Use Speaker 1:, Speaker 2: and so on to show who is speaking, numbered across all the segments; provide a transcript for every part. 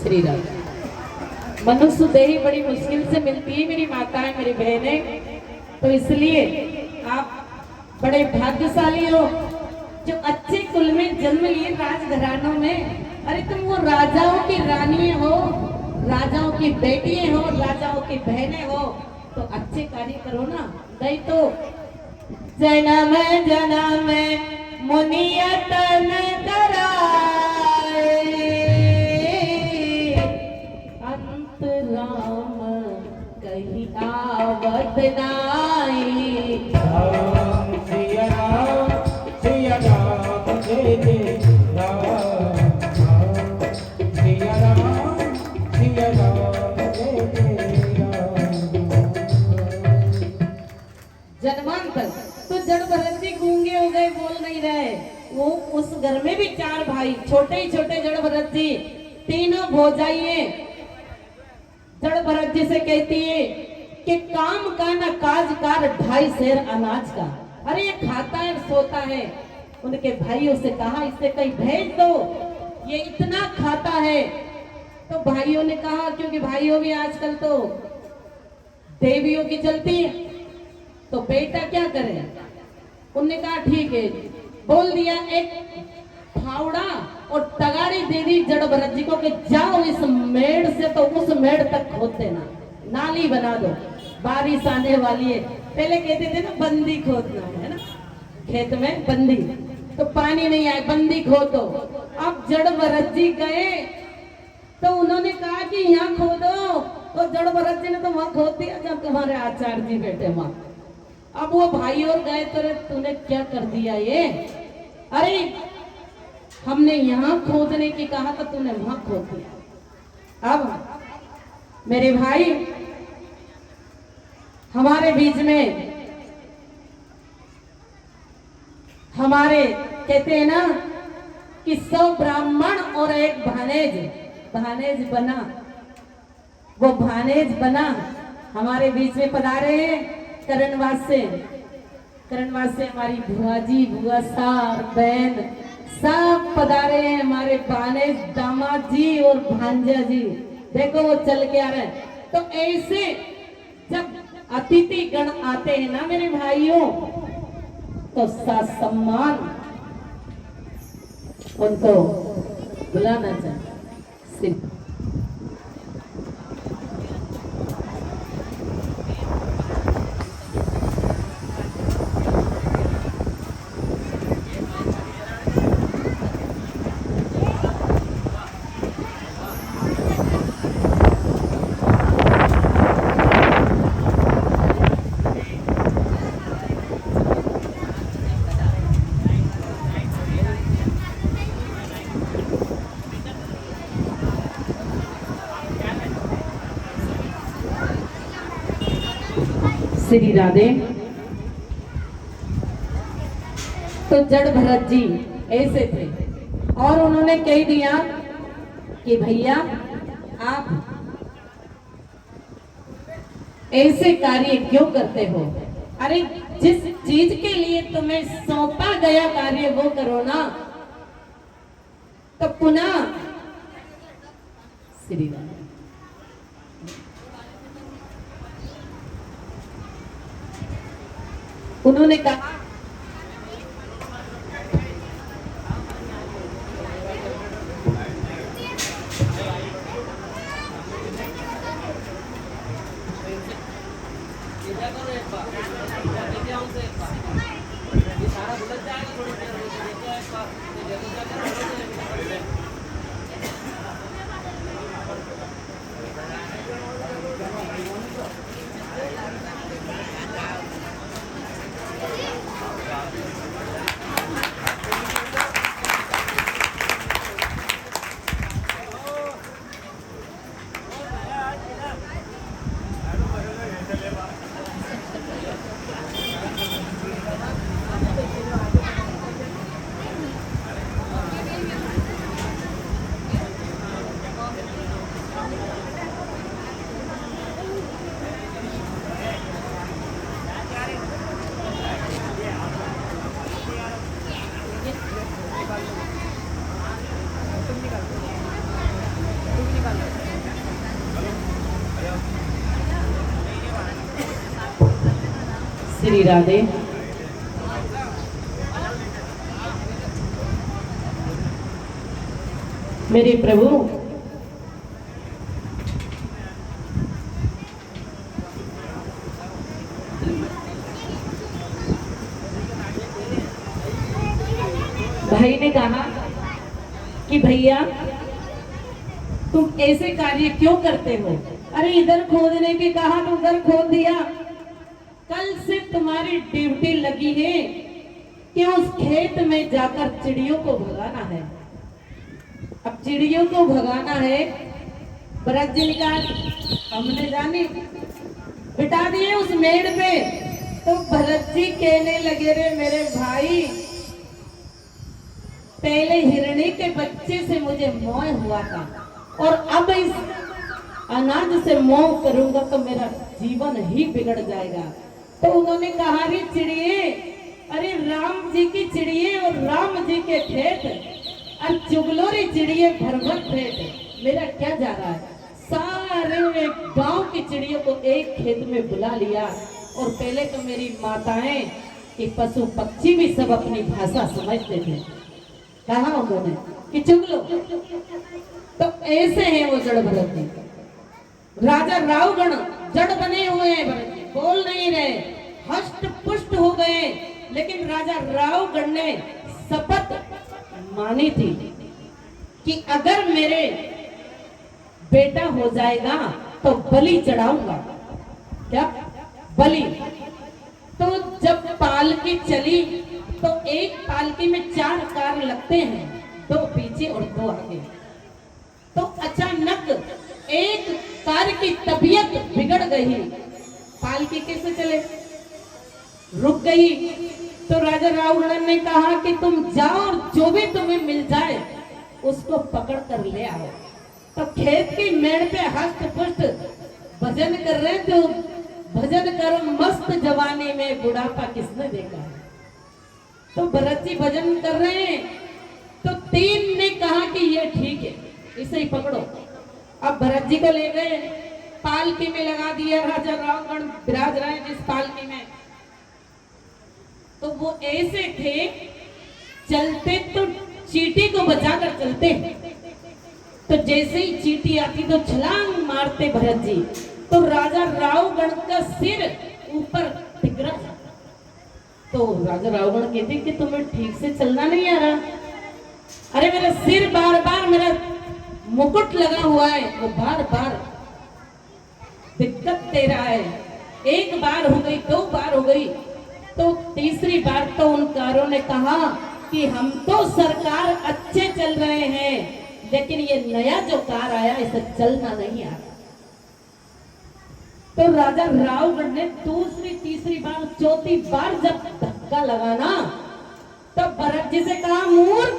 Speaker 1: श्री राम। मनुष्य देही बड़ी मुश्किल से मिलती है मेरी माताएं, मेरी बहनें, तो इसलिए आप बड़े भाग्यशाली हो जो अच्छे कुल में जन्म लिए, राजघरानों में। अरे तुम वो राजाओं की रानी हो, राजाओं की बेटियां हो, राजाओं की बहनें हो, तो अच्छे कार्य करो ना। नहीं तो जन्म जन्म मुनियत न कराए, अंत राम कहीं आवत नाई।
Speaker 2: राम सिया राम सिया राम जय जय राम। सिया राम सिया राम जय जय राम।
Speaker 1: जन्मांतर तो जड़ भरत जी गूंगे हो गए, बोल नहीं रहे। वो उस घर में भी चार भाई, छोटे ही छोटे जड़ भरत जी, तीनों भौजाइये जड़ भरत जी से कहती है कि काम का ना काज कार 2.5 सेर अनाज का। अरे ये खाता है सोता है। उनके भाइयों से कहा इसे कहीं भेज दो, ये इतना खाता है। तो भाइयों ने कहा, क्योंकि भाइयों भी आजकल तो देवियों की चलती है, तो बेटा क्या करे। उनने कहा ठीक है, बोल दिया एक फावड़ा और तगाड़ी दे दी जड़ भरत जी को कि जाओ इस मेड़ से तो उस मेड़ तक खोद देना, नाली बना दो, बारिश आने वाली है। पहले कहते थे ना बंदी खोदना है ना, खेत में बंदी, तो पानी नहीं आए, बंदी खोदो। अब जड़ भरत जी गए तो उन्होंने कहा कि यहाँ खोदो, तो जड़ भरत जी ने तो वहां खोद दिया जब तुम्हारे आचार्य जी बैठे वहां। अब वो भाई और गए तो तूने क्या कर दिया ये, अरे हमने यहाँ खोदने की कहा तो तूने वहां खोद दिया। अब मेरे भाई हमारे बीच में, हमारे कहते हैं ना कि 100 ब्राह्मण और एक भानेज बना, वो भानेज बना हमारे बीच में पधारे हैं। करणवास से हमारी बुआ जी, बुआ सार, बहन सब पधारे हैं। हमारे भानेज, दामाद जी और भांजा जी, देखो वो चल के आ रहे हैं। तो ऐसे जब अतिथि गण आते हैं ना मेरे भाइयों, तो सम्मान उनको बुलाना चाहिए। श्री राधे। तो जड़ भरत जी ऐसे थे और उन्होंने कह दिया कि भैया आप ऐसे कार्य क्यों करते हो। अरे जिस चीज के लिए तुम्हें सौंपा गया कार्य वो करो ना। तो पुनः श्री राधे। उन्होंने कहा श्री राधे। मेरे प्रभु, भाई ने कहा कि भैया तुम ऐसे कार्य क्यों करते हो? अरे इधर खोदने की कहा तो उधर खोद दिया। कल से तुम्हारी ड्यूटी लगी है कि उस खेत में जाकर चिड़ियों को भगाना है। अब चिड़ियों को भगाना है। भरत जी ने कहा हमने जानी बिठा दिए उस मेड़ पे। तो भरत जी कहने लगे रे मेरे भाई, पहले हिरणी के बच्चे से मुझे मोह हुआ था और अब इस अनाज से मोह करूंगा तो मेरा जीवन ही बिगड़ जाएगा। तो उन्होंने कहा रे चिड़िए, अरे राम जी की चिड़िए और राम जी के खेत और चुगलो रे चिड़िए भर खेत, मेरा क्या जा रहा है? सारे गांव की चिड़ियों को एक खेत में बुला लिया और पहले तो मेरी माताएं कि पशु पक्षी भी सब अपनी भाषा समझते थे। कहा उन्होंने कि चुगलो। तो ऐसे हैं वो जड़ भरत जी। राजा रावगण जड़ बने हुए हैं, भरत जी बोल नहीं रहे, हष्ट पुष्ट हो गए। लेकिन राजा रावगण ने शपथ मानी थी कि अगर मेरे बेटा हो जाएगा तो बलि चढ़ाऊंगा। क्या बलि? तो जब पालकी चली तो एक पालकी में 4 कार लगते हैं, 2 पीछे और 2 आगे। तो अचानक एक कार की तबीयत बिगड़ गई, पालकी कैसे चले, रुक गई। तो राजा रावगण ने कहा कि तुम जाओ और जो भी तुम्हें मिल जाए उसको पकड़ कर ले आओ। तो खेत की मेड़ पे हष्ट पुष्ट भजन कर रहे थे। भजन करो मस्त जवानी में बुढ़ापा किसने देखा है? तो भरत जी भजन कर रहे हैं। तो 3 ने कहा कि ये ठीक है, इसे ही पकड़ो। अब भरत जी को ले गए, पालकी में लगा दिया। राजा रावगण विराज रहे जिस पालकी में, तो वो ऐसे थे चलते तो चींटी को बचाकर चलते, तो जैसे ही चींटी आती तो छलांग मारते भरत जी। तो राजा रावगण का सिर ऊपर टिकरा। तो राजा रावगण कहते कि तुम्हें ठीक से चलना नहीं आ रहा। अरे मेरा सिर बार बार, मेरा मुकुट लगा हुआ है, वो बार बार दिक्कत दे रहा है। 1 बार हो गई, 2 बार हो गई, तो तीसरी बार तो उन कारों ने कहा कि हम तो सरकार अच्छे चल रहे हैं, लेकिन ये नया जो कार आया इसे चलना नहीं आ रहा। तो राजा रावगढ़ ने दूसरी, तीसरी बार, चौथी बार जब धक्का लगाना, तो भरत जी से कहा मूर्ख,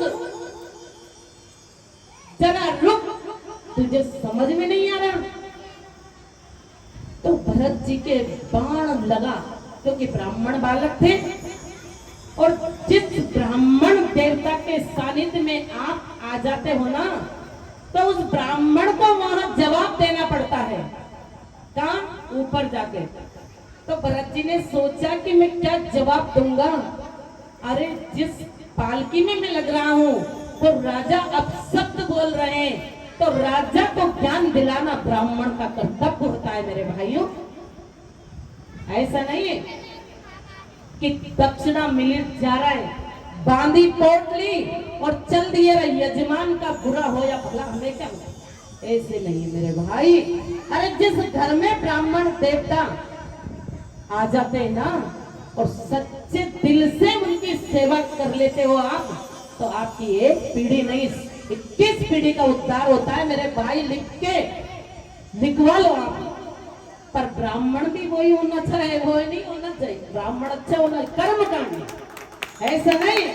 Speaker 1: जरा रुक, तुझे समझ में नहीं आ रहा। तो भरत जी के बाण लगा, क्योंकि ब्राह्मण बालक थे और जिस ब्राह्मण देवता के सानिध्य में आप आ जाते हो ना, तो उस ब्राह्मण को वहां जवाब देना पड़ता है। कहां? ऊपर जाके। तो भरत जी ने सोचा कि मैं क्या जवाब दूंगा। अरे जिस पालकी में मैं लग रहा हूं तो राजा अब शब्द बोल रहे हैं, तो राजा को ज्ञान दिलाना ब्राह्मण का कर्तव्य होता है मेरे भाइयों। ऐसा नहीं है कि दक्षिणा मिल जा रहा है, बांधी पोटली और चल दिए यजमान का बुरा हो या भला हमें क्या होगा? ऐसे नहीं मेरे भाई। अरे जिस घर में ब्राह्मण देवता आ जाते हैं ना और सच्चे दिल से उनकी सेवा कर लेते हो आप, तो आपकी 1 पीढ़ी नहीं 21 पीढ़ी का उद्धार होता है मेरे भाई। लिखवा लो आप। पर ब्राह्मण भी वही होना चाहिए, वो नहीं होना चाहिए। ब्राह्मण अच्छा होना, कर्म करना। ऐसा नहीं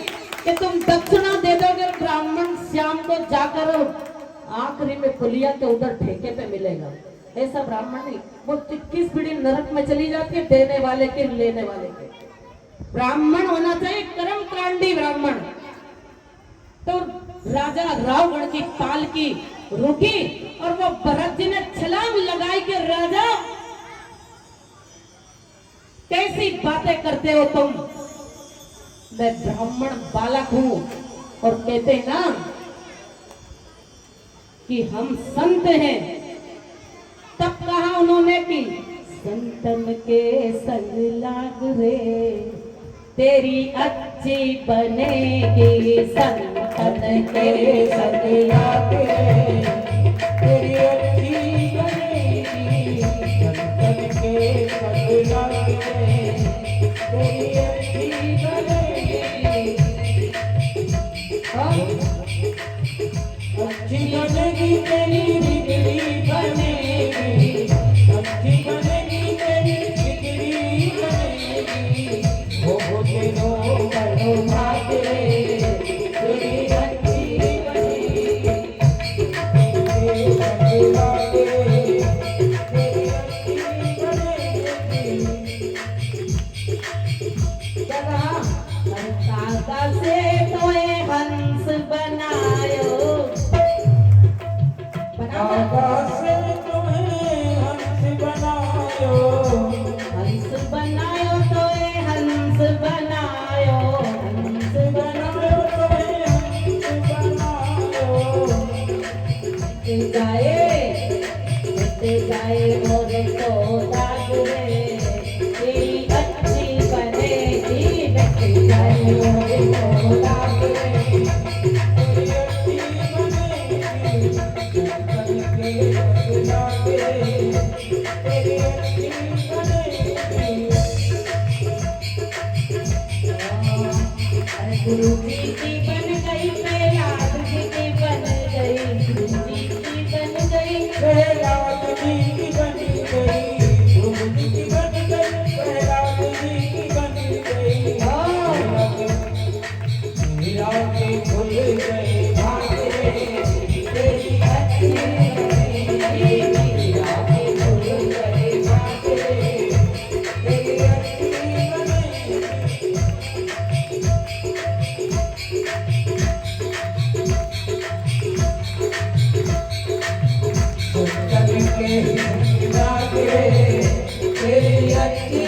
Speaker 1: कि तुम दक्षिणा दे दोगे, ब्राह्मण शाम को जाकर आखिरी में पुलिया के उधर ठेके पे मिलेगा। ऐसा ब्राह्मण नहीं। वो 21 पीढ़ी नरक में चली जाती है, देने वाले के लेने वाले के। ब्राह्मण होना चाहिए, कर्म कांडी ब्राह्मण। तो राजा रावगढ़ की पालकी रुकी और वो भरत जी ने छलांग लगाई कि राजा कैसे कैसी बातें करते हो तुम? मैं ब्राह्मण बालक हूं और कहते हैं ना कि हम संत हैं। तब कहा उन्होंने कि संतन के संग लाग रे, तेरी अच्छी बनेगी संतन के संग लाग रे,
Speaker 2: तेरी अच्छी बनेगी संतन के संग लाग रे, तेरी अच्छी बनेगी। अच्छी बनेगी तेरी बिगड़ी बनेगी, अच्छी बनेगी तेरी बिगड़ी बनेगी, वो तेरो बड़ो भाग रे, तेरी अच्छी बनेगी तेरे संग लाग रे, तेरी अच्छी बनेगी।
Speaker 1: काका से तोए हंस बनायो,
Speaker 2: आकाश से तुम्हें हंस बनायो,
Speaker 1: हंस बनायो तोए हंस बनायो, हंस बनायो
Speaker 2: तुम्हें हंस बनायो।
Speaker 1: जाए और तो दाग रे, तेरी अच्छी बनेगी बच जाए और तो दाग रे,
Speaker 2: तेरी अच्छी बनेगी संतन के संग लाग रे, तेरी अच्छी बनेगी।
Speaker 1: गुरु जी की बन गई, प्रहलाद जी की बन गई, गुरु जी की बन गई,
Speaker 2: प्रहलाद जी की बन गई, ध्रुव जी की बन गई, प्रहलाद जी की बन गई। मीरा के खुल गए भाग रे, तेरी अच्छी बनेगी, मीरा के खुल गए भाग रे, तेरी अच्छी बनेगी। संतन के संग लाग रे, तेरी अच्छी